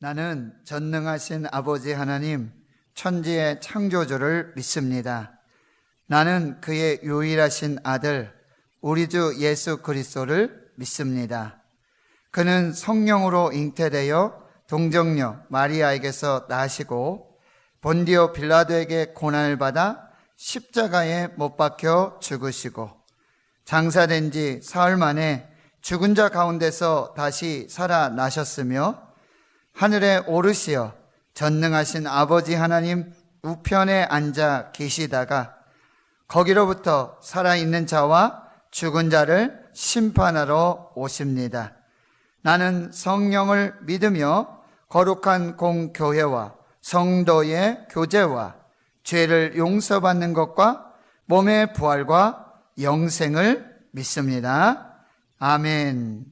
나는 전능하신 아버지 하나님, 천지의 창조주를 믿습니다. 나는 그의 유일하신 아들, 우리 주 예수 그리스도를 믿습니다. 그는 성령으로 잉태되어 동정녀 마리아에게서 나시고 본디오 빌라도에게 고난을 받아 십자가에 못 박혀 죽으시고 장사된 지 사흘 만에 죽은 자 가운데서 다시 살아나셨으며 하늘에 오르시어 전능하신 아버지 하나님 우편에 앉아 계시다가 거기로부터 살아있는 자와 죽은 자를 심판하러 오십니다. 나는 성령을 믿으며 거룩한 공교회와 성도의 교제와 죄를 용서받는 것과 몸의 부활과 영생을 믿습니다. 아멘.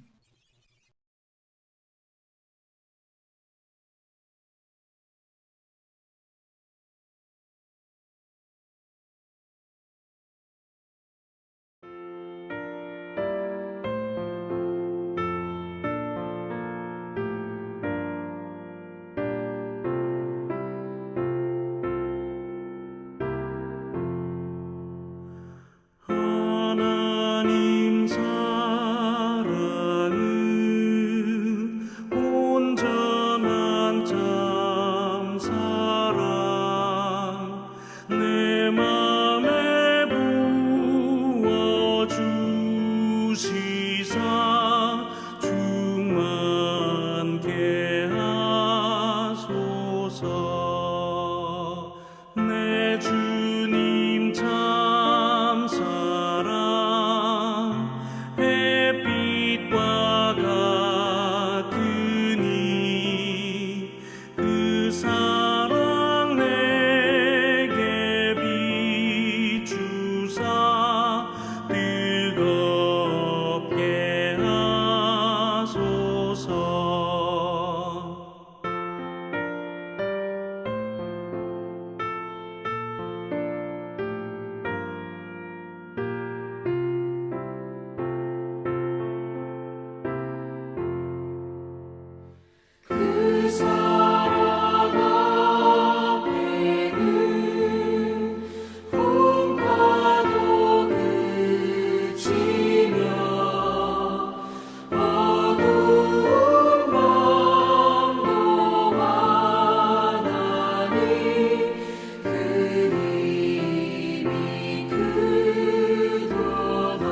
하나님 사랑은 온전한 참 사랑 내 맘에 부어주시사 충만케 하소서. 내 주님 참 사랑 햇빛과 같으니 그 사랑 내게 비추사 뜨겁게 하소서. 그 사랑 앞에는 풍파도 그치며 어두운 밤도 환하니 그 힘이 크도다.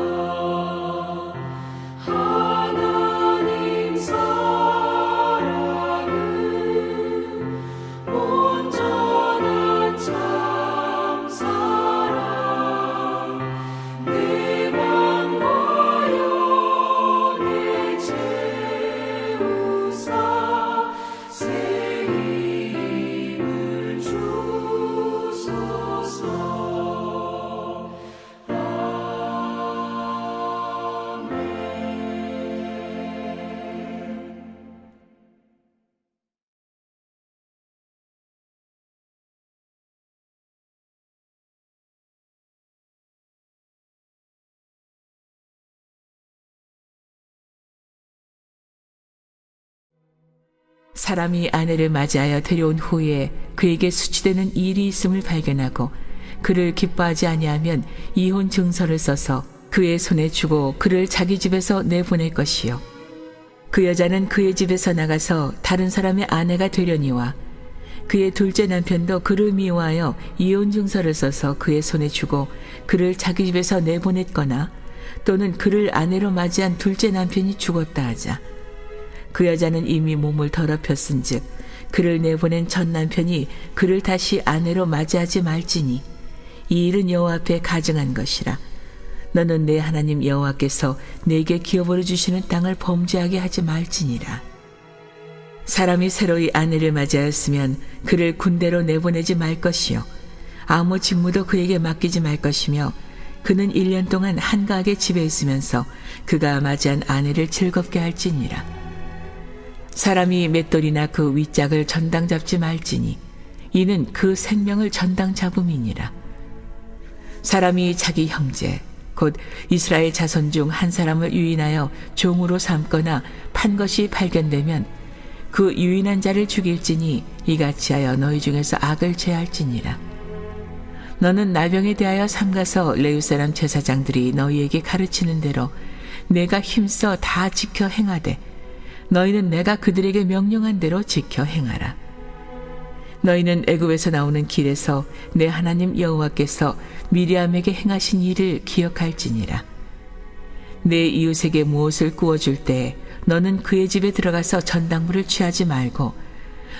하나님 사랑은 온전한 참 사랑 내 맘과 영에 채우사 새 힘을 주소서. 아멘. 사람이 아내를 맞이하여 데려온 후에 그에게 수치되는 일이 있음을 발견하고 그를 기뻐하지 아니하면 이혼 증서를 써서 그의 손에 주고 그를 자기 집에서 내보낼 것이요. 그 여자는 그의 집에서 나가서 다른 사람의 아내가 되려니와 그의 둘째 남편도 그를 미워하여 이혼 증서를 써서 그의 손에 주고 그를 자기 집에서 내보냈거나 또는 그를 아내로 맞이한 둘째 남편이 죽었다 하자 그 여자는 이미 몸을 더럽혔은즉 그를 내보낸 첫 남편이 그를 다시 아내로 맞이하지 말지니 이 일은 여호와 앞에 가증한 것이라. 너는 내 하나님 여호와께서 내게 기업으로 주시는 땅을 범죄하게 하지 말지니라. 사람이 새로이 아내를 맞이하였으면 그를 군대로 내보내지 말 것이요 아무 직무도 그에게 맡기지 말 것이며 그는 1년 동안 한가하게 집에 있으면서 그가 맞이한 아내를 즐겁게 할지니라. 사람이 맷돌이나 그 윗짝을 전당 잡지 말지니 이는 그 생명을 전당 잡음이니라. 사람이 자기 형제 곧 이스라엘 자손 중 한 사람을 유인하여 종으로 삼거나 판 것이 발견되면 그 유인한 자를 죽일지니 이같이 하여 너희 중에서 악을 제할지니라. 너는 나병에 대하여 삼가서 레위 사람 제사장들이 너희에게 가르치는 대로 내가 힘써 다 지켜 행하되 너희는 내가 그들에게 명령한 대로 지켜 행하라. 너희는 애굽에서 나오는 길에서 내 하나님 여호와께서 미리암에게 행하신 일을 기억할지니라. 내 이웃에게 무엇을 구워줄 때 너는 그의 집에 들어가서 전당물을 취하지 말고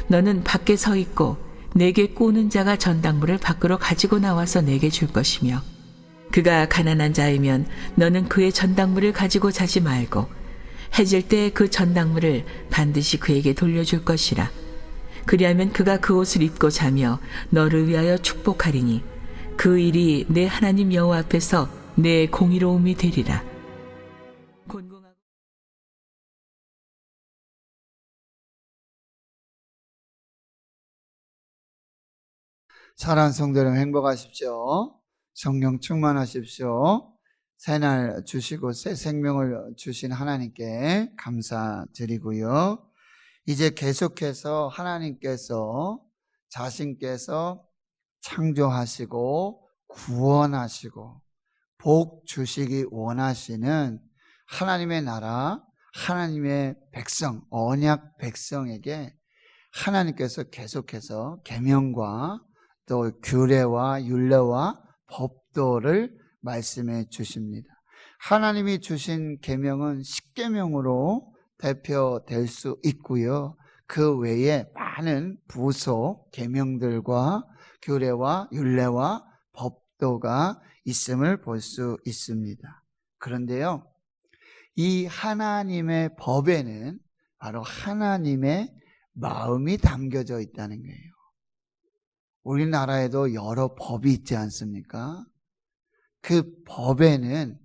너는 밖에 서 있고 내게 꾸는 자가 전당물을 밖으로 가지고 나와서 내게 줄 것이며 그가 가난한 자이면 너는 그의 전당물을 가지고 자지 말고 해질 때 그 전당물을 반드시 그에게 돌려줄 것이라. 그리하면 그가 그 옷을 입고 자며 너를 위하여 축복하리니 그 일이 내 하나님 여호와 앞에서 내 공의로움이 되리라. 사랑하는 성도 여러분, 행복하십시오. 성령 충만하십시오. 새날 주시고 새 생명을 주신 하나님께 감사드리고요. 이제 계속해서 하나님께서 자신께서 창조하시고 구원하시고 복 주시기 원하시는 하나님의 나라, 하나님의 백성, 언약 백성에게 하나님께서 계속해서 계명과 또 규례와 율례와 법도를 말씀해 주십니다. 하나님이 주신 계명은 십계명으로 대표될 수 있고요. 그 외에 많은 부속 계명들과 규례와 율례와 법도가 있음을 볼 수 있습니다. 그런데요, 이 하나님의 법에는 바로 하나님의 마음이 담겨져 있다는 거예요. 우리나라에도 여러 법이 있지 않습니까? 그 법에는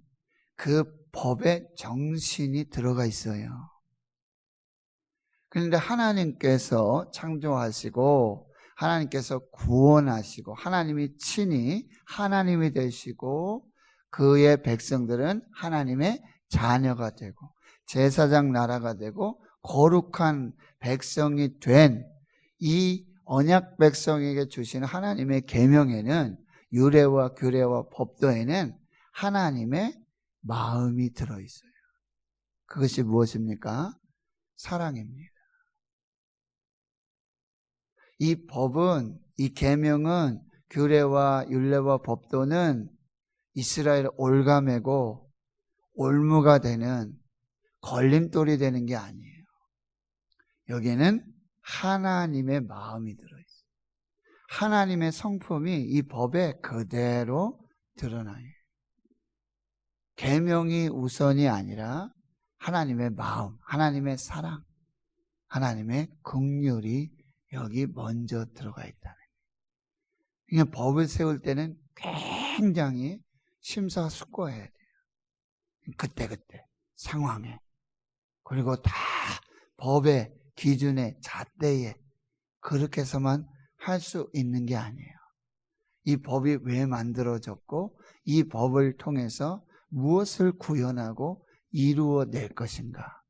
그 법의 정신이 들어가 있어요. 그런데 하나님께서 창조하시고 하나님께서 구원하시고 하나님이 친히 하나님이 되시고 그의 백성들은 하나님의 자녀가 되고 제사장 나라가 되고 거룩한 백성이 된 이 언약 백성에게 주신 하나님의 계명에는 율례와 규례와 법도에는 하나님의 마음이 들어있어요. 그것이 무엇입니까? 사랑입니다. 이 법은, 이 계명은, 규례와 율례와 법도는 이스라엘 올가매고 올무가 되는 걸림돌이 되는 게 아니에요. 여기에는 하나님의 마음이 들어있어요. 하나님의 성품이 이 법에 그대로 드러나요. 계명이 우선이 아니라 하나님의 마음, 하나님의 사랑, 하나님의 긍휼이 여기 먼저 들어가 있다는 거예요. 법을 세울 때는 굉장히 심사숙고해야 돼요. 그때그때 상황에, 그리고 다 법의 기준에 잣대에 그렇게 해서만 할 수 있는 게 아니에요. 이 법이 왜 만들어졌고 이 법을 통해서 무엇을 구현하고 이루어낼 것인가,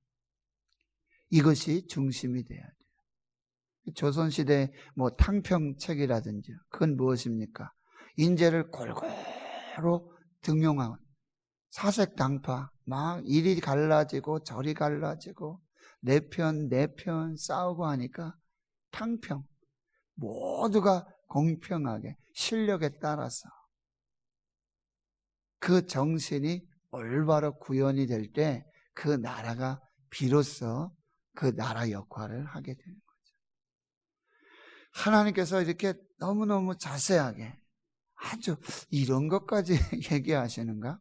이것이 중심이 돼야 돼요. 조선시대 탕평책이라든지 그건 무엇입니까? 인재를 골고루 등용한 사색당파, 막 이리 갈라지고 저리 갈라지고 내 편 싸우고 하니까 탕평, 모두가 공평하게 실력에 따라서 그 정신이 올바로 구현이 될 때 그 나라가 비로소 그 나라 역할을 하게 되는 거죠. 하나님께서 이렇게 너무너무 자세하게 아주 이런 것까지 얘기하시는가?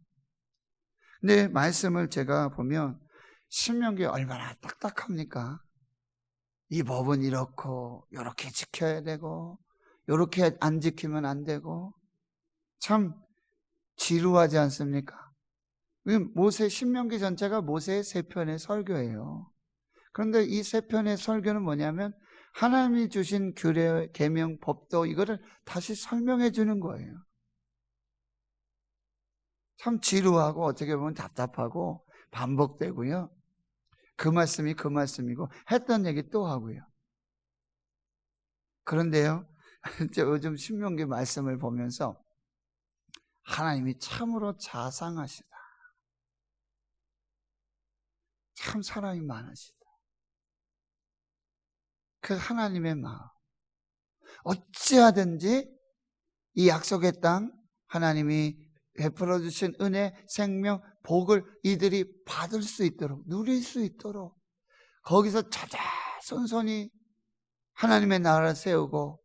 근데 말씀을 제가 보면 신명기 얼마나 딱딱합니까? 이 법은 이렇고 이렇게 지켜야 되고 이렇게 안 지키면 안 되고 참 지루하지 않습니까? 모세 신명기 전체가 모세의 세 편의 설교예요. 그런데 이 세 편의 설교는 뭐냐면 하나님이 주신 규례, 계명, 법도 이거를 다시 설명해 주는 거예요. 참 지루하고 어떻게 보면 답답하고 반복되고요. 그 말씀이 그 말씀이고 했던 얘기 또 하고요. 그런데요, 요즘 신명기 말씀을 보면서 하나님이 참으로 자상하시다. 참 사랑이 많으시다. 그 하나님의 마음. 어찌하든지 이 약속의 땅, 하나님이 베풀어 주신 은혜, 생명, 복을 이들이 받을 수 있도록, 누릴 수 있도록 거기서 자자손손이 하나님의 나라를 세우고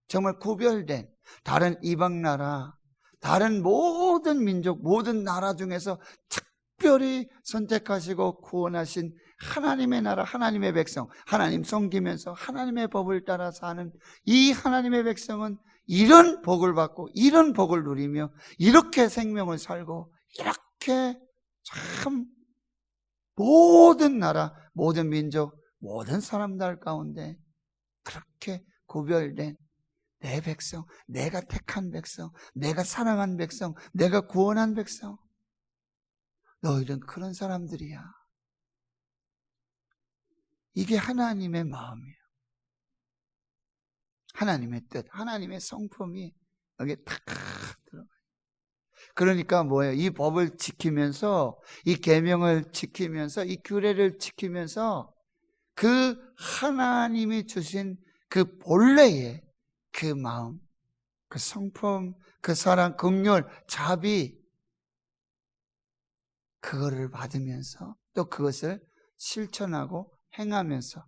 정말 구별된 다른 이방 나라, 다른 모든 민족, 모든 나라 중에서 특별히 선택하시고 구원하신 하나님의 나라, 하나님의 백성, 하나님 섬기면서 하나님의 법을 따라 사는 이 하나님의 백성은 이런 복을 받고 이런 복을 누리며 이렇게 생명을 살고 이렇게 참 모든 나라, 모든 민족, 모든 사람들 가운데 그렇게 구별된 내 백성, 내가 택한 백성, 내가 사랑한 백성, 내가 구원한 백성, 너희는 그런 사람들이야. 이게 하나님의 마음이에요. 하나님의 뜻, 하나님의 성품이 여기에 탁 들어가요. 그러니까 뭐예요? 이 법을 지키면서, 이 계명을 지키면서, 이 규례를 지키면서 그 하나님이 주신 그 본래의 그 마음, 그 성품, 그 사랑, 긍휼, 자비, 그거를 받으면서 또 그것을 실천하고 행하면서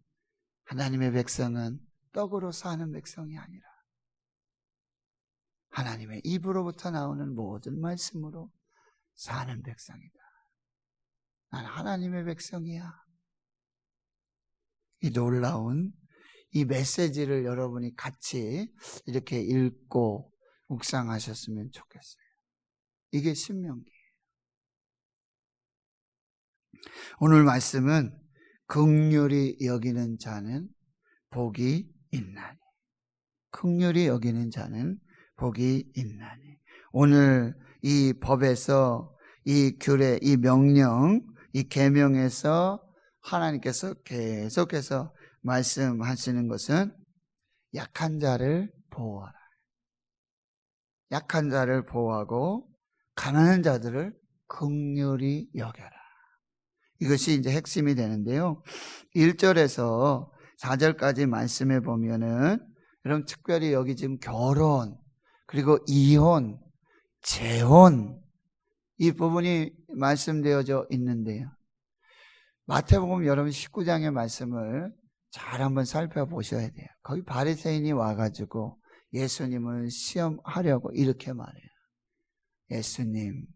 하나님의 백성은 떡으로 사는 백성이 아니라 하나님의 입으로부터 나오는 모든 말씀으로 사는 백성이다. 난 하나님의 백성이야. 이 놀라운 이 메시지를 여러분이 같이 이렇게 읽고 묵상하셨으면 좋겠어요. 이게 신명기예요. 오늘 말씀은 긍휼히 여기는 자는 복이 있나니. 긍휼히 여기는 자는 복이 있나니. 오늘 이 법에서 이 규례, 이 명령, 이 계명에서 하나님께서 계속해서 말씀하시는 것은 약한 자를 보호하라. 약한 자를 보호하고 가난한 자들을 긍휼히 여겨라. 이것이 이제 핵심이 되는데요. 1절에서 4절까지 말씀해 보면은 여러분 특별히 여기 지금 결혼, 그리고 이혼, 재혼 이 부분이 말씀되어져 있는데요. 마태복음 여러분 19장의 말씀을 잘 한번 살펴보셔야 돼요. 거기 바리새인이 와가지고 예수님을 시험하려고 이렇게 말해요. 예수님,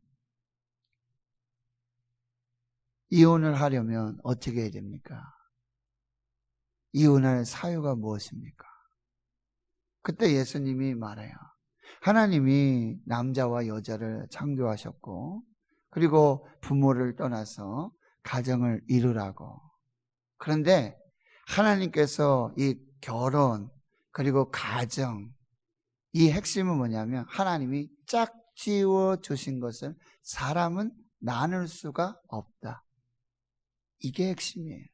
이혼을 하려면 어떻게 해야 됩니까? 이혼할 사유가 무엇입니까? 그때 예수님이 말해요. 하나님이 남자와 여자를 창조하셨고 그리고 부모를 떠나서 가정을 이루라고. 그런데 하나님께서 이 결혼 그리고 가정 이 핵심은 뭐냐면 하나님이 짝지어 주신 것을 사람은 나눌 수가 없다. 이게 핵심이에요.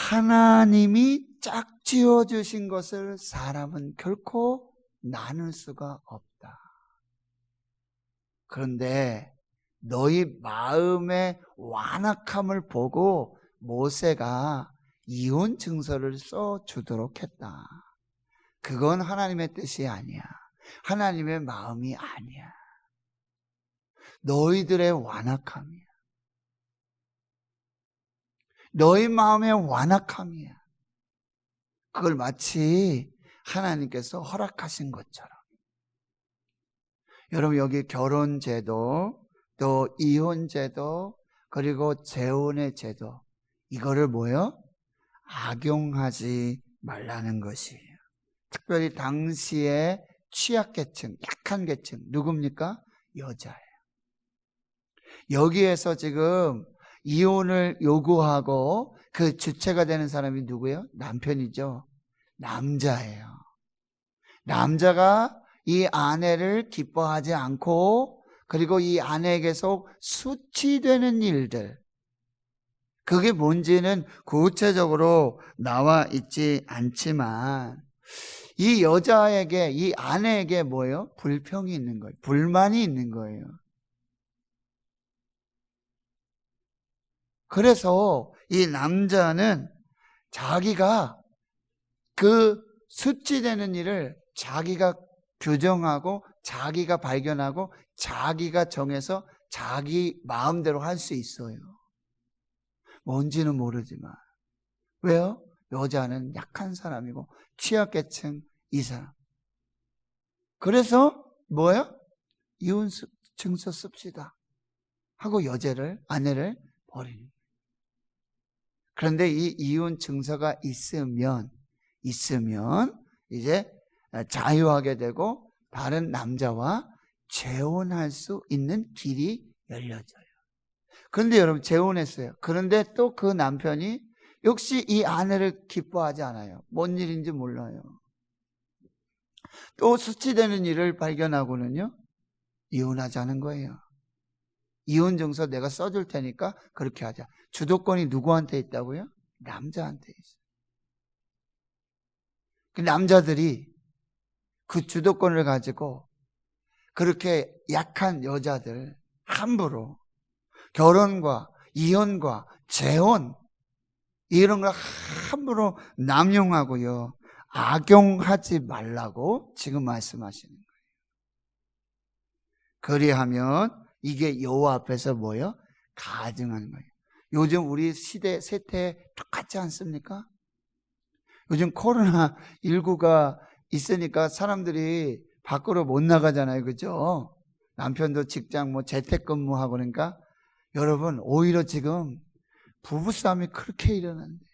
하나님이 짝지어 주신 것을 사람은 결코 나눌 수가 없다. 그런데 너희 마음의 완악함을 보고 모세가 이혼 증서를 써주도록 했다. 그건 하나님의 뜻이 아니야. 하나님의 마음이 아니야. 너희들의 완악함이야. 너희 마음의 완악함이야. 그걸 마치 하나님께서 허락하신 것처럼. 여러분 여기 결혼제도, 또 이혼제도, 그리고 재혼의 제도 이거를 뭐요? 악용하지 말라는 것이에요. 특별히 당시에 취약계층, 약한 계층 누굽니까? 여자예요. 여기에서 지금 이혼을 요구하고 그 주체가 되는 사람이 누구예요? 남편이죠. 남자예요. 남자가 이 아내를 기뻐하지 않고 그리고 이 아내에게서 수치되는 일들, 그게 뭔지는 구체적으로 나와 있지 않지만 이 여자에게, 이 아내에게 뭐예요? 불평이 있는 거예요. 불만이 있는 거예요. 그래서 이 남자는 자기가 그 수치되는 일을 자기가 규정하고 자기가 발견하고 자기가 정해서 자기 마음대로 할 수 있어요. 뭔지는 모르지만. 왜요? 여자는 약한 사람이고 취약계층 이 사람. 그래서 뭐예요? 이혼 증서 씁시다 하고 아내를 버리는 거예요. 그런데 이 이혼 증서가 있으면 이제 자유하게 되고 다른 남자와 재혼할 수 있는 길이 열려져요. 그런데 여러분 재혼했어요. 그런데 또 그 남편이 역시 이 아내를 기뻐하지 않아요. 뭔 일인지 몰라요. 또 수치되는 일을 발견하고는요, 이혼하자는 거예요. 이혼 증서 내가 써줄 테니까 그렇게 하자. 주도권이 누구한테 있다고요? 남자한테 있어요. 그 남자들이 그 주도권을 가지고 그렇게 약한 여자들 함부로 결혼과 이혼과 재혼 이런 걸 함부로 남용하고요, 악용하지 말라고 지금 말씀하시는 거예요. 그리하면 이게 여호와 앞에서 뭐예요? 가증하는 거예요. 요즘 우리 시대 세태 똑같지 않습니까? 요즘 코로나19가 있으니까 사람들이 밖으로 못 나가잖아요. 그죠? 남편도 직장 재택근무하고 그러니까 여러분 오히려 지금 부부싸움이 그렇게 일어난대.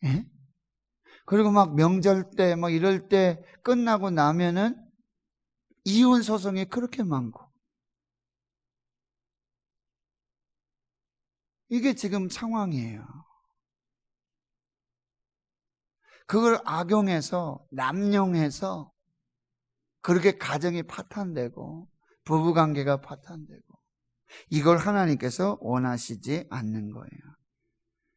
예? 그리고 막 명절 때 이럴 때 끝나고 나면은 이혼 소송이 그렇게 많고. 이게 지금 상황이에요. 그걸 악용해서 남용해서 그렇게 가정이 파탄되고 부부관계가 파탄되고 이걸 하나님께서 원하시지 않는 거예요.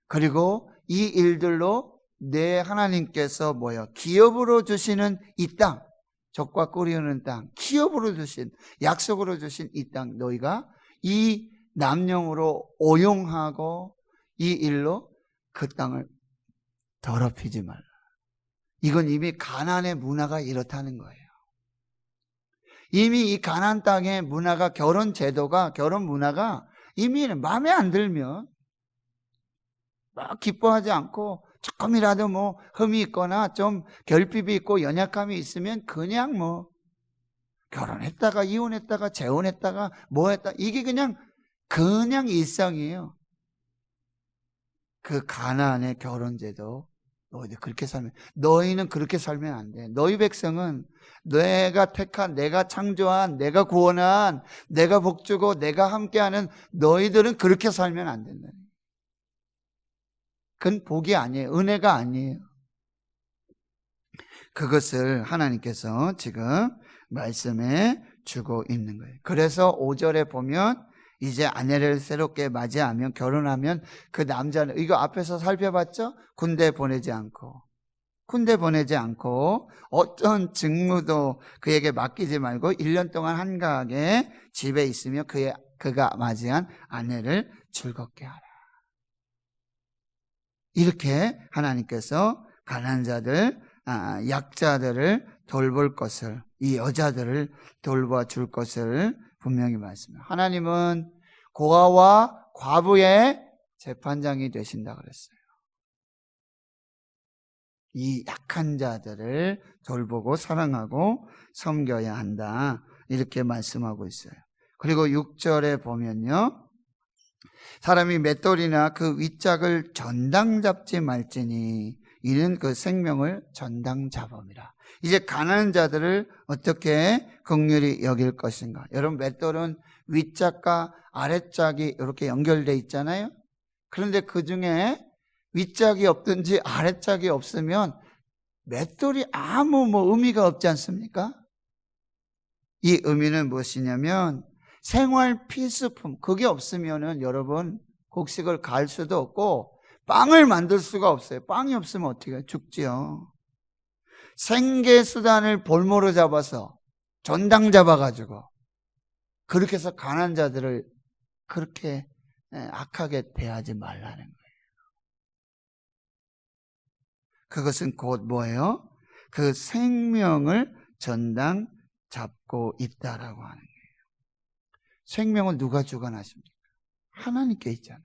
그리고 이 일들로 내 하나님께서 기업으로 주시는 이 땅, 적과 꿀이오는 땅, 기업으로 주신, 약속으로 주신 이 땅, 너희가 이 남용으로 오용하고 이 일로 그 땅을 더럽히지 말라. 이건 이미 가나안의 문화가 이렇다는 거예요. 이미 이 가나안 땅의 문화가, 결혼 제도가, 결혼 문화가 이미 마음에 안 들면 막 기뻐하지 않고 조금이라도 흠이 있거나 좀 결핍이 있고 연약함이 있으면 그냥 결혼했다가 이혼했다가 재혼했다가 했다, 이게 그냥 일상이에요. 그 가나안의 결혼제도 너희는 그렇게 살면 안 돼. 너희 백성은 내가 택한, 내가 창조한, 내가 구원한, 내가 복주고 내가 함께하는 너희들은 그렇게 살면 안 된다. 그건 복이 아니에요. 은혜가 아니에요. 그것을 하나님께서 지금 말씀해 주고 있는 거예요. 그래서 5절에 보면 이제 아내를 새롭게 맞이하면, 결혼하면 그 남자는, 이거 앞에서 살펴봤죠? 군대 보내지 않고 어떤 직무도 그에게 맡기지 말고 1년 동안 한가하게 집에 있으며 그가 맞이한 아내를 즐겁게 하라. 이렇게 하나님께서 가난한 자들, 약자들을 돌볼 것을, 이 여자들을 돌봐줄 것을 분명히 말씀해요. 하나님은 고아와 과부의 재판장이 되신다 그랬어요. 이 약한 자들을 돌보고 사랑하고 섬겨야 한다, 이렇게 말씀하고 있어요. 그리고 6절에 보면요, 사람이 맷돌이나 그 윗짝을 전당 잡지 말지니 이는 그 생명을 전당 잡음이라. 이제 가난한 자들을 어떻게 긍휼히 여길 것인가. 여러분, 맷돌은 윗짝과 아랫짝이 이렇게 연결되어 있잖아요. 그런데 그 중에 윗짝이 없든지 아랫짝이 없으면 맷돌이 아무 의미가 없지 않습니까? 이 의미는 무엇이냐면 생활 필수품, 그게 없으면은 여러분 곡식을 갈 수도 없고 빵을 만들 수가 없어요. 빵이 없으면 어떻게 해요? 죽지요. 생계수단을 볼모로 잡아서 전당 잡아가지고 그렇게 해서 가난한 자들을 그렇게 악하게 대하지 말라는 거예요. 그것은 곧 뭐예요? 그 생명을 전당 잡고 있다라고 하는 거예요. 생명은 누가 주관하십니까? 하나님께 있잖아요.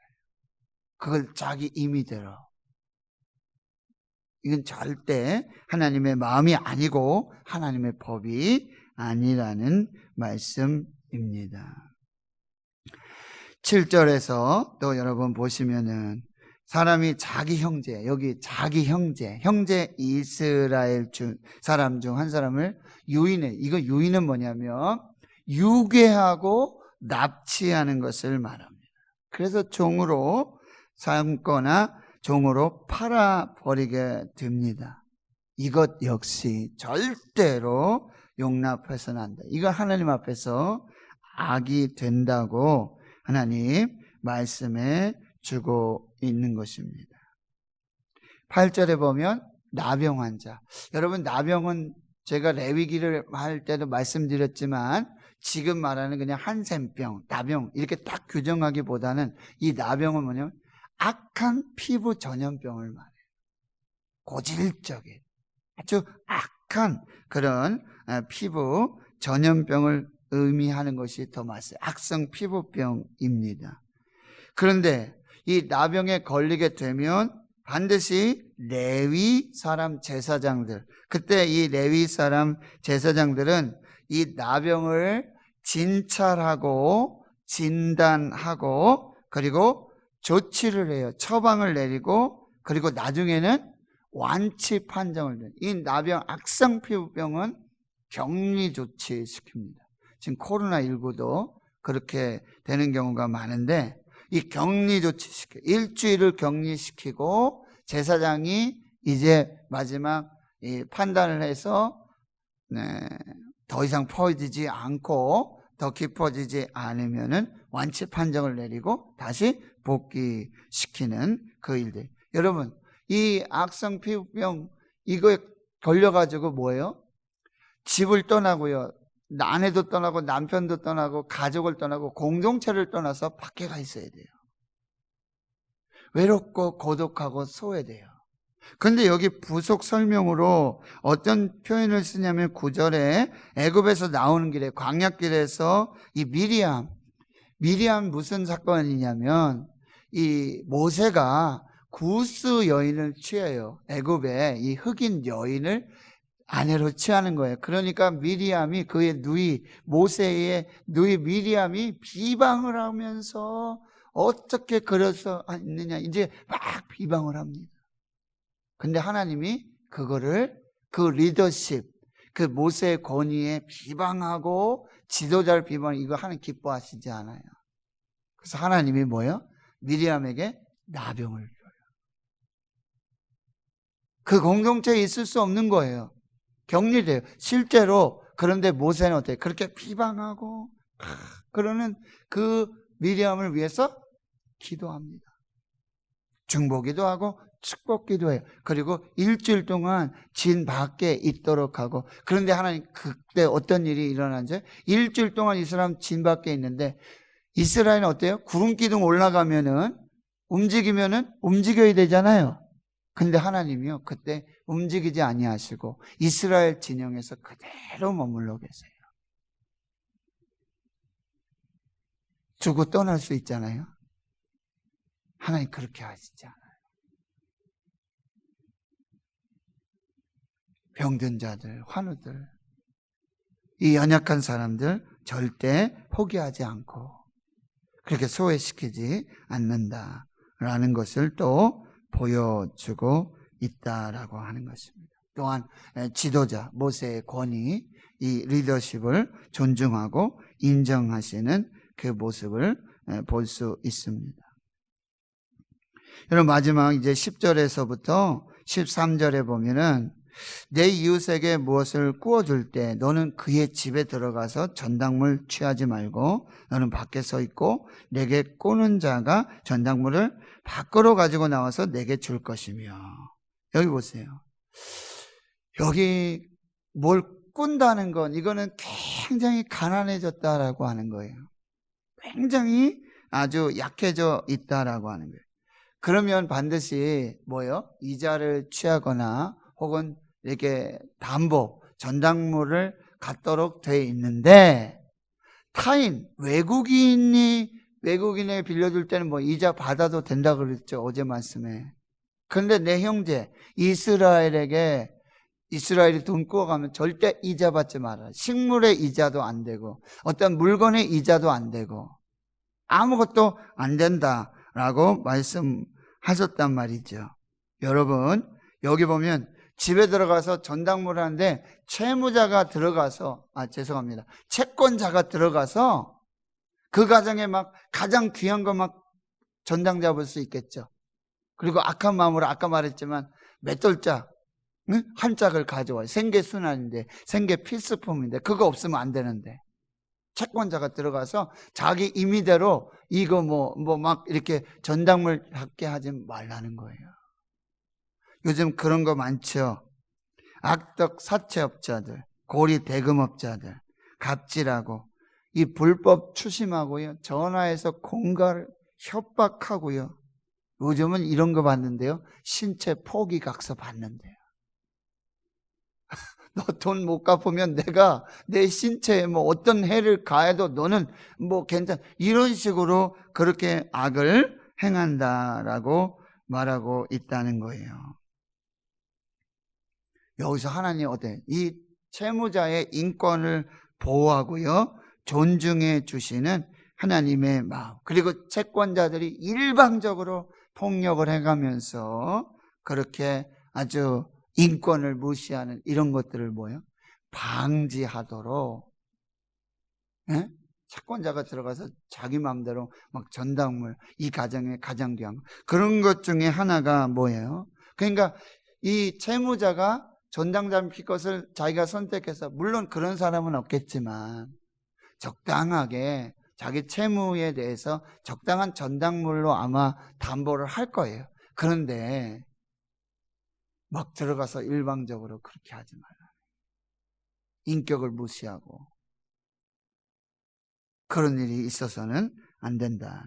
그걸 자기 임의대로. 이건 절대 하나님의 마음이 아니고 하나님의 법이 아니라는 말씀입니다. 7절에서 또 여러분 보시면은 사람이 자기 형제, 여기 자기 형제 이스라엘 사람 중 한 사람을 유인해. 이거 유인은 뭐냐면 유괴하고 납치하는 것을 말합니다. 그래서 종으로 삼거나 종으로 팔아버리게 됩니다. 이것 역시 절대로 용납해서는 안 돼. 이거 하나님 앞에서 악이 된다고 하나님 말씀해 주고 있는 것입니다. 8절에 보면 나병 환자. 여러분, 나병은 제가 레위기를 할 때도 말씀드렸지만 지금 말하는 그냥 한센병, 나병 이렇게 딱 규정하기보다는 이 나병은 뭐냐면 악한 피부 전염병을 말해요. 고질적인 아주 악한 그런 피부 전염병을 의미하는 것이 더 맞아요. 악성 피부병입니다. 그런데 이 나병에 걸리게 되면 반드시 레위 사람 제사장들, 그때 이 레위 사람 제사장들은 이 나병을 진찰하고 진단하고 그리고 조치를 해요. 처방을 내리고 그리고 나중에는 완치 판정을 내요. 이 나병 악성 피부병은 격리 조치시킵니다. 지금 코로나19도 그렇게 되는 경우가 많은데 이 격리 조치시켜 일주일을 격리시키고 제사장이 이제 마지막 이 판단을 해서 더 이상 퍼지지 않고 더 깊어지지 않으면은 완치 판정을 내리고 다시 복귀시키는 그 일들. 여러분, 이 악성 피부병 이거에 걸려가지고 뭐예요? 집을 떠나고요. 아내도 떠나고 남편도 떠나고 가족을 떠나고 공동체를 떠나서 밖에 가 있어야 돼요. 외롭고 고독하고 소외돼요. 그런데 여기 부속 설명으로 어떤 표현을 쓰냐면 9절에 애굽에서 나오는 길에 광야길에서 이 미리암 무슨 사건이냐면 이 모세가 구스 여인을 취해요. 애굽에 이 흑인 여인을 아내로 취하는 거예요. 그러니까 미리암이 그의 누이 모세의 누이 미리암이 비방을 하면서 어떻게 그래서 있느냐 이제 막 비방을 합니다. 근데 하나님이 그거를 그 리더십 그 모세의 권위에 비방하고 지도자를 비방 이거 하나님 기뻐하시지 않아요. 그래서 하나님이 뭐예요? 미리암에게 나병을 줘요. 그 공동체에 있을 수 없는 거예요. 격리돼요. 실제로. 그런데 모세는 어때요? 그렇게 비방하고 그러는 그 미리암을 위해서 기도합니다. 중보기도 하고 축복기도 해요. 그리고 일주일 동안 진 밖에 있도록 하고. 그런데 하나님 그때 어떤 일이 일어나죠? 일주일 동안 이 사람 진 밖에 있는데 이스라엘은 어때요? 구름 기둥 올라가면은 움직이면은 움직여야 되잖아요. 근데 하나님이요 그때 움직이지 아니하시고 이스라엘 진영에서 그대로 머물러 계세요. 주고 떠날 수 있잖아요. 하나님 그렇게 하시지 않아요. 병든 자들, 환우들, 이 연약한 사람들 절대 포기하지 않고 그렇게 소외시키지 않는다라는 것을 또 보여주고 있다라고 하는 것입니다. 또한 지도자, 모세의 권위, 이 리더십을 존중하고 인정하시는 그 모습을 볼 수 있습니다. 여러분 마지막 이제 10절에서부터 13절에 보면은 내 이웃에게 무엇을 구워줄 때 너는 그의 집에 들어가서 전당물 취하지 말고 너는 밖에 서 있고 내게 꾸는 자가 전당물을 밖으로 가지고 나와서 내게 줄 것이며. 여기 보세요. 여기 뭘 꾼다는 건 이거는 굉장히 가난해졌다라고 하는 거예요. 굉장히 아주 약해져 있다라고 하는 거예요. 그러면 반드시 뭐요? 이자를 취하거나 혹은 이렇게 담보, 전당물을 갖도록 돼 있는데 타인, 외국인에 빌려줄 때는 뭐 이자 받아도 된다 그랬죠. 어제 말씀에. 그런데 내 형제 이스라엘이 돈 구워가면 절대 이자 받지 마라. 식물의 이자도 안 되고 어떤 물건의 이자도 안 되고 아무것도 안 된다라고 말씀하셨단 말이죠. 여러분, 여기 보면 집에 들어가서 전당물을 하는데 채권자가 들어가서 그 가정에 막 가장 귀한 거 막 전당 잡을 수 있겠죠. 그리고 악한 마음으로 아까 말했지만 맷돌짝 한 짝을 가져와요. 생계순환인데, 생계 필수품인데 그거 없으면 안 되는데 채권자가 들어가서 자기 임의대로 이거 막 이렇게 전당물 받게 하지 말라는 거예요. 요즘 그런 거 많죠. 악덕 사채업자들, 고리 대금업자들, 갑질하고 이 불법 추심하고요. 전화해서 공갈 협박하고요. 요즘은 이런 거 받는데요. 신체 포기각서 받는데요. 너 돈 못 갚으면 내가 내 신체에 뭐 어떤 해를 가해도 너는 뭐 이런 식으로 그렇게 악을 행한다라고 말하고 있다는 거예요. 여기서 하나님 이 채무자의 인권을 보호하고요. 존중해 주시는 하나님의 마음. 그리고 채권자들이 일방적으로 폭력을 해가면서 그렇게 아주 인권을 무시하는 이런 것들을 방지하도록 채권자가 들어가서 자기 마음대로 막 전당물, 이 가정에 가장 귀한 거. 그런 것 중에 하나가 뭐예요? 그러니까 이 채무자가 전당 잡힐 것을 자기가 선택해서, 물론 그런 사람은 없겠지만 적당하게 자기 채무에 대해서 적당한 전당물로 아마 담보를 할 거예요. 그런데 막 들어가서 일방적으로 그렇게 하지 말라. 인격을 무시하고 그런 일이 있어서는 안 된다.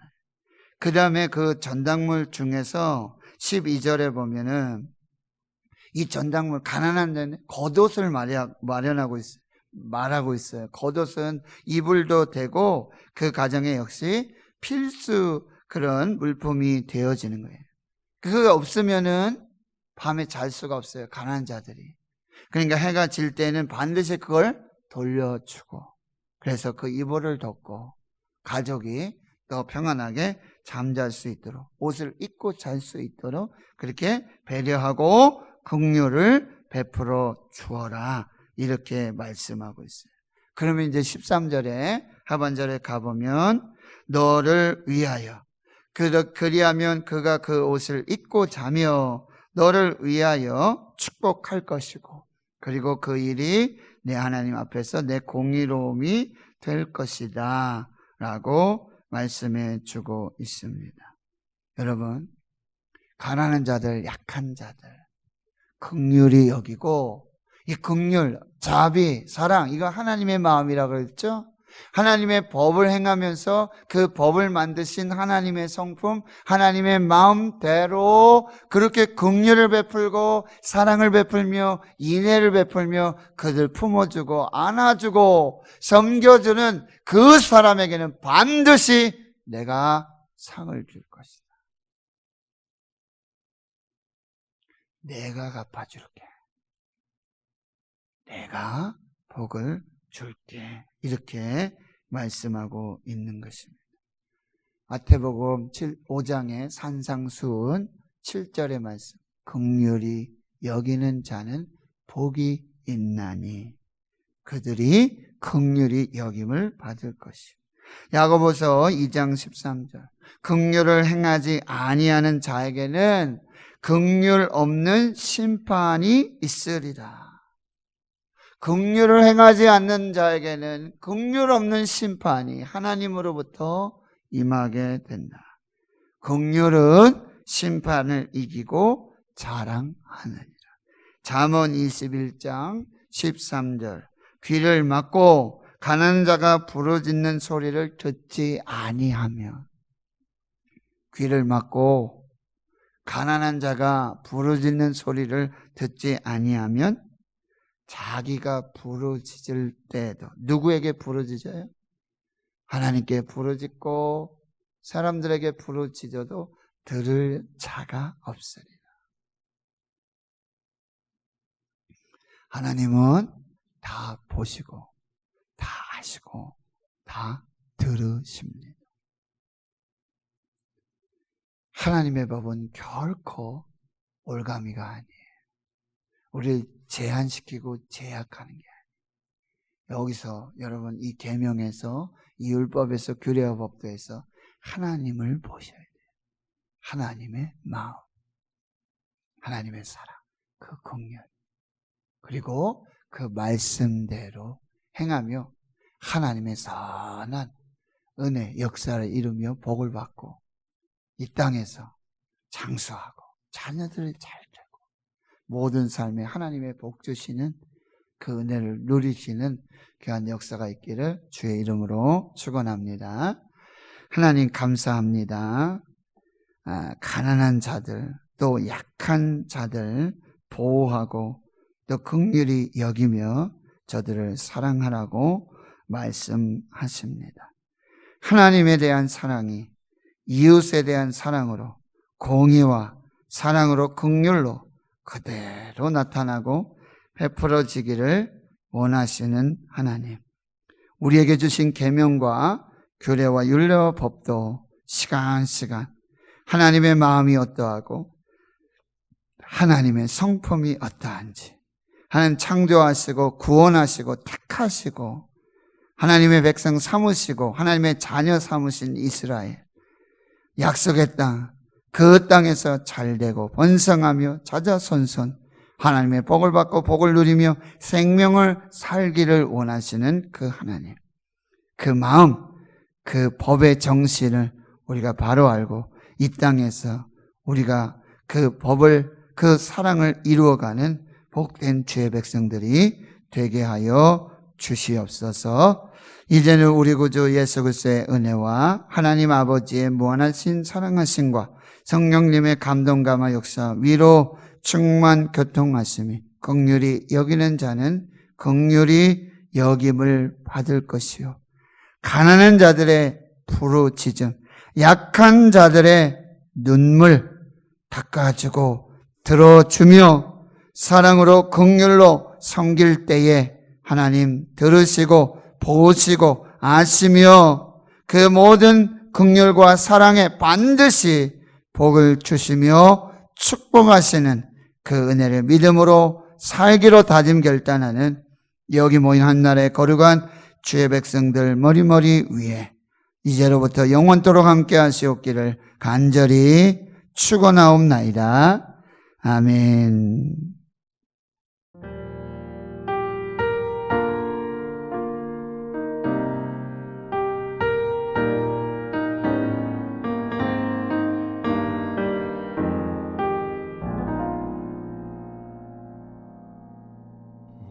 그 다음에 그 전당물 중에서 12절에 보면은 이 전당물, 가난한 자는 겉옷을 말하고 있어요. 겉옷은 이불도 되고 그 가정에 역시 필수 그런 물품이 되어지는 거예요. 그거 없으면은 밤에 잘 수가 없어요. 가난한 자들이. 그러니까 해가 질 때는 반드시 그걸 돌려주고, 그래서 그 이불을 덮고 가족이 더 평안하게 잠잘 수 있도록, 옷을 입고 잘 수 있도록 그렇게 배려하고 긍휼을 베풀어 주어라, 이렇게 말씀하고 있어요. 그러면 이제 13절에 하반절에 가보면 너를 위하여 그리하면 그가 그 옷을 입고 자며 너를 위하여 축복할 것이고, 그리고 그 일이 내 하나님 앞에서 내 공의로움이 될 것이다 라고 말씀해 주고 있습니다. 여러분, 가난한 자들, 약한 자들 긍휼히 여기고, 이 긍휼, 자비, 사랑, 이거 하나님의 마음이라고 그랬죠? 하나님의 법을 행하면서 그 법을 만드신 하나님의 성품, 하나님의 마음대로 그렇게 긍휼을 베풀고 사랑을 베풀며 인애를 베풀며 그들 품어주고 안아주고 섬겨주는 그 사람에게는 반드시 내가 상을 줄 것이다. 내가 갚아줄게. 내가 복을 줄게. 이렇게 말씀하고 있는 것입니다. 마태복음 5장의 산상수훈 7절의 말씀. 긍휼히 여기는 자는 복이 있나니 그들이 긍휼히 여김을 받을 것이요. 야고보서 2장 13절. 긍휼을 행하지 아니하는 자에게는 긍휼 없는 심판이 있으리라. 긍휼을 행하지 않는 자에게는 긍휼 없는 심판이 하나님으로부터 임하게 된다. 긍휼은 심판을 이기고 자랑하느니라. 잠언 21장 13절. 귀를 막고 가난한 자가 부르짖는 소리를 듣지 아니하며, 귀를 막고 가난한 자가 부르짖는 소리를 듣지 아니하면, 자기가 부르짖을 때에도 누구에게 부르짖어요? 하나님께 부르짖고 사람들에게 부르짖어도 들을 자가 없으리라. 하나님은 다 보시고 다 아시고 다 들으십니다. 하나님의 법은 결코 올가미가 아니에요. 우리를 제한시키고 제약하는 게 아니에요. 여기서 여러분 이 계명에서, 이 율법에서, 규례와 법도에서 하나님을 보셔야 돼요. 하나님의 마음, 하나님의 사랑, 그 긍휼, 그리고 그 말씀대로 행하며 하나님의 선한 은혜, 역사를 이루며 복을 받고 이 땅에서 장수하고 자녀들을 잘 되고 모든 삶에 하나님의 복 주시는 그 은혜를 누리시는 귀한 역사가 있기를 주의 이름으로 축원합니다. 하나님 감사합니다. 가난한 자들, 또 약한 자들 보호하고 또 긍휼히 여기며 저들을 사랑하라고 말씀하십니다. 하나님에 대한 사랑이 이웃에 대한 사랑으로, 공의와 사랑으로, 긍휼로 그대로 나타나고 베풀어지기를 원하시는 하나님, 우리에게 주신 계명과 규례와 율례와 법도 시간시간 하나님의 마음이 어떠하고 하나님의 성품이 어떠한지, 하나님 창조하시고 구원하시고 택하시고 하나님의 백성 삼으시고 하나님의 자녀 삼으신 이스라엘, 약속의 땅, 그 땅에서 잘되고 번성하며 자자손손 하나님의 복을 받고 복을 누리며 생명을 살기를 원하시는 그 하나님, 그 마음, 그 법의 정신을 우리가 바로 알고 이 땅에서 우리가 그 법을, 그 사랑을 이루어가는 복된 주의 백성들이 되게 하여 주시옵소서. 이제는 우리 구주 예수 그리스도의 은혜와 하나님 아버지의 무한하신 사랑하심과 성령님의 감동감화 역사, 위로 충만 교통하심이 긍휼히 여기는 자는 긍휼히 여김을 받을 것이요, 가난한 자들의 부르짖음, 약한 자들의 눈물 닦아주고 들어주며 사랑으로 긍휼로 섬길 때에 하나님 들으시고 보시고 아시며 그 모든 긍휼과 사랑에 반드시 복을 주시며 축복하시는 그 은혜를 믿음으로 살기로 다짐 결단하는 여기 모인 한나라의 거룩한 주의 백성들 머리머리 위에 이제로부터 영원토록 함께 하시옵기를 간절히 축원하옵나이다. 아멘.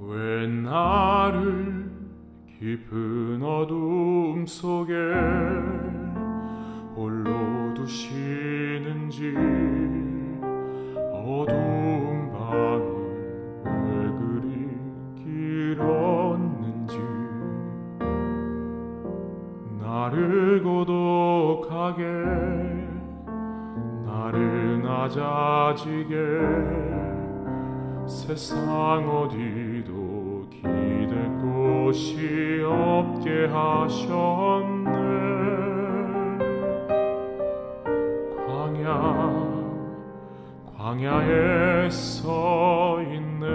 왜 나를 깊은 어둠 속에 홀로 두시는지, 어두운 밤은 왜 그리 길었는지, 나를 고독하게, 나를 낮아지게 세상 어디도 기댈 곳이 없게 하셨네. 광야에 서 있네.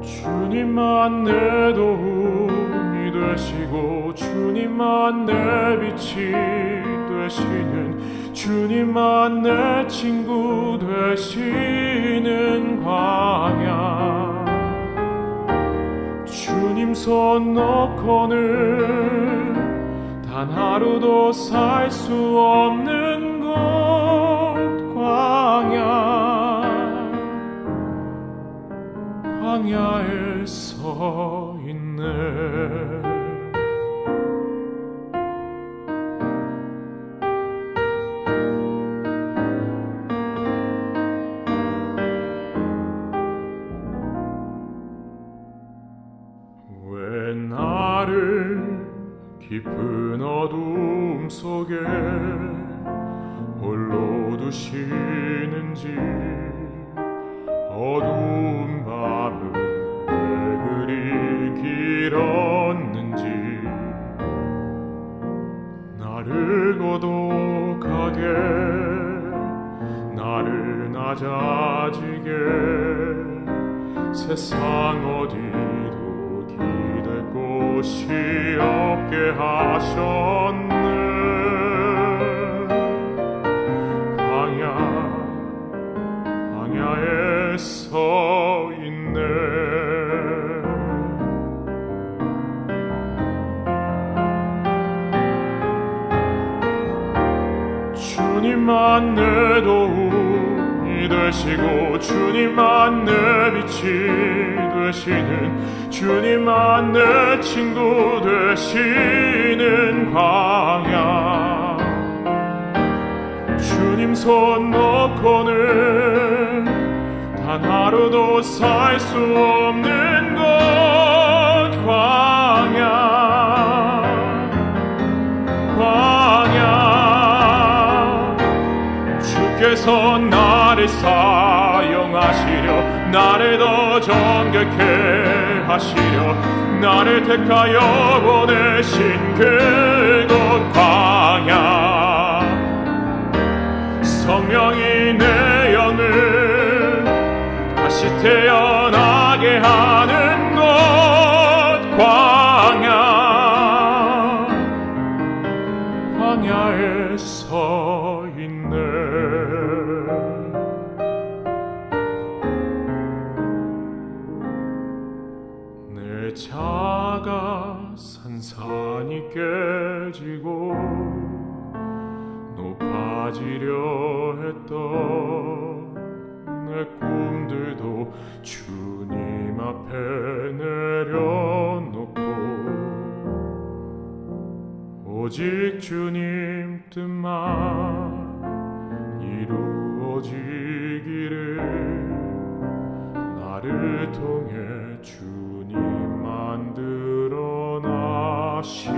주님만 내 도움이 되시고 주님만 내 빛이 되시는 주님만 내 친구 되시는 광야 주님 손 놓고는 단 하루도 살 수 없는 곳 광야에 서 있네 왜 나를 깊은 어둠 속에 홀로 두시는지 어두운 밤은 왜 그리 길었는지 나를 고독하게 나를 낮아지게 세상 어디도 기댈 곳이 없게 하셨네 광야에 서 있네 주님만 내 도움이 되시고 주님만 내 빛이 되시는 주님만 내 친구 되시는 광야 주님 손 놓고는 단 하루도 살 수 없는 곳 광야 주께서 나를 사용하시려 나를 더 정결케 하시려 나를 택하여 보내신 그곳 광야 성령이 내 영을 다시 태어나게 하는 곳 광야에 서 있네 내 자가 산산이 깨지고 높아지려 했던 내 꿈들도 주님 앞에 내려놓고 오직 주님 뜻만 이루어지기를 나를 통해 주님 만들어 나시